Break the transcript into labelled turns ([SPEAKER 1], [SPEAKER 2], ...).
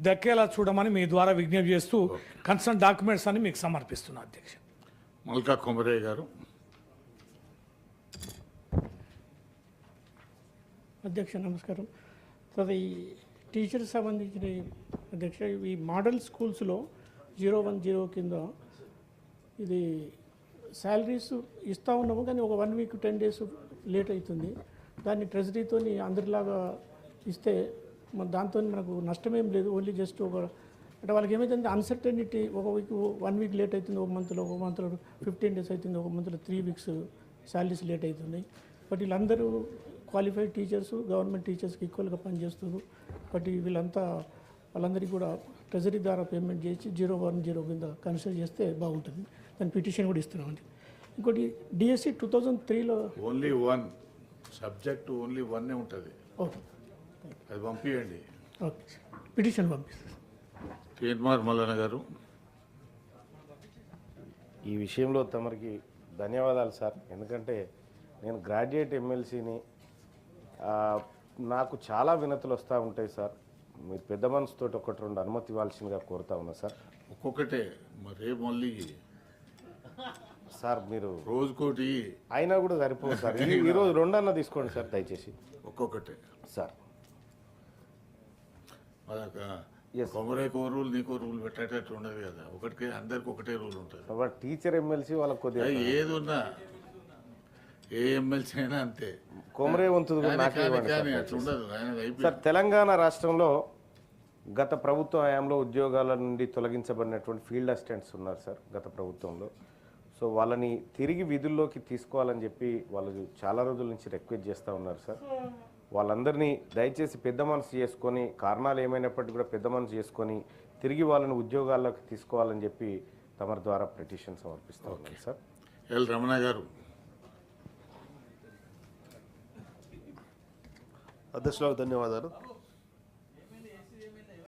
[SPEAKER 1] దక్కేలా చూడమని మీ ద్వారా విజ్ఞప్తి చేస్తూ కన్సర్న్ డాక్యుమెంట్స్ అని మీకు సమర్పిస్తున్నా అధ్యక్ష.
[SPEAKER 2] మల్కా కొమరయ్య గారు.
[SPEAKER 3] అధ్యక్ష నమస్కారం. సార్ ఈ టీచర్స్ సంబంధించిన అధ్యక్ష ఈ మోడల్ స్కూల్స్లో 010 కింద ఇది శాలరీస్ ఇస్తూ ఉన్నాము, కానీ ఒక 1 వీక్ 10 డేస్ లేట్ అవుతుంది. దాన్ని ట్రెజరీతో అందరిలాగా ఇస్తే దాంతో మనకు నష్టమేం లేదు. ఓన్లీ జస్ట్ ఒక అంటే వాళ్ళకి ఏమైతుంది అన్సర్టనిటీ, ఒక వీక్ 1 వీక్ లేట్ అవుతుంది, ఒక మంత్లో 15 డేస్ అవుతుంది, ఒక మంత్లో 3 వీక్స్ శాలరీస్ లేట్ అవుతుంది. బట్ వీళ్ళందరూ క్వాలిఫైడ్ టీచర్స్, గవర్నమెంట్ టీచర్స్కి ఈక్వల్గా పనిచేస్తారు. బట్ వాళ్ళందరికీ కూడా ట్రెజరీ ద్వారా పేమెంట్ చేసి 010 కింద కన్సిడర్ చేస్తే బాగుంటుంది. దాని పిటిషన్ కూడా ఇస్తున్నామండి. ఇంకోటి డిఎస్సి 2003లో
[SPEAKER 2] only one subject only one ఉంటుంది.
[SPEAKER 3] ఓకే,
[SPEAKER 2] అది పంపించండి.
[SPEAKER 3] ఓకే పిటిషన్ పంపిస్తాను.
[SPEAKER 2] కేఎన్ఆర్ మల్లన్న గారు.
[SPEAKER 4] ఈ విషయంలో తమరికి ధన్యవాదాలు సార్. ఎందుకంటే నేను గ్రాడ్యుయేట్ ఎమ్మెల్సీని, నాకు చాలా వినతులు వస్తూ ఉంటాయి సార్. మీరు పెద్ద మనసుతో 1-2 అనుమతి ఇవ్వాల్సిందిగా కోరుతా ఉన్నా సార్.
[SPEAKER 2] ఒక్కొక్కటే మరి మళ్ళీ
[SPEAKER 4] సార్ మీరు
[SPEAKER 2] రోజుకోటి
[SPEAKER 4] అయినా కూడా సరిపోదు సార్. ఈరోజు 2 అన్న తీసుకోండి సార్ దయచేసి.
[SPEAKER 2] ఒక్కొక్కటే
[SPEAKER 4] సార్
[SPEAKER 2] కొమరేకో రూల్ నీకో రూల్ పెట్టేటట్టు ఉండదు కదా. ఒకటికి అందరికి ఒకటే రూల్ ఉంటుంది.
[SPEAKER 4] టీచర్ ఎమ్మెల్సీ వాళ్ళకి కొద్దిగా
[SPEAKER 2] ఏది ఉన్నా ఏ ఎమ్మెల్సీ అయినా అంతే.
[SPEAKER 4] కొమరే వంతు సార్. తెలంగాణ రాష్ట్రంలో గత ప్రభుత్వ హయాంలో ఉద్యోగాల నుండి తొలగించబడినటువంటి ఫీల్డ్ అసిస్టెంట్స్ ఉన్నారు సార్ గత ప్రభుత్వంలో. సో వాళ్ళని తిరిగి విధుల్లోకి తీసుకోవాలని చెప్పి వాళ్ళు చాలా రోజుల నుంచి రిక్వెస్ట్ చేస్తూ ఉన్నారు సార్. వాళ్ళందరినీ దయచేసి పెద్ద మనసు చేసుకొని, కారణాలు ఏమైనప్పటికీ కూడా పెద్ద మనసు చేసుకొని తిరిగి వాళ్ళని ఉద్యోగాల్లోకి తీసుకోవాలని చెప్పి తమరి ద్వారా పిటిషన్ సమర్పిస్తూ ఉన్నారు సార్.
[SPEAKER 2] ఎల్ రమణ గారు.
[SPEAKER 5] అధ్యక్షులకు ధన్యవాదాలు.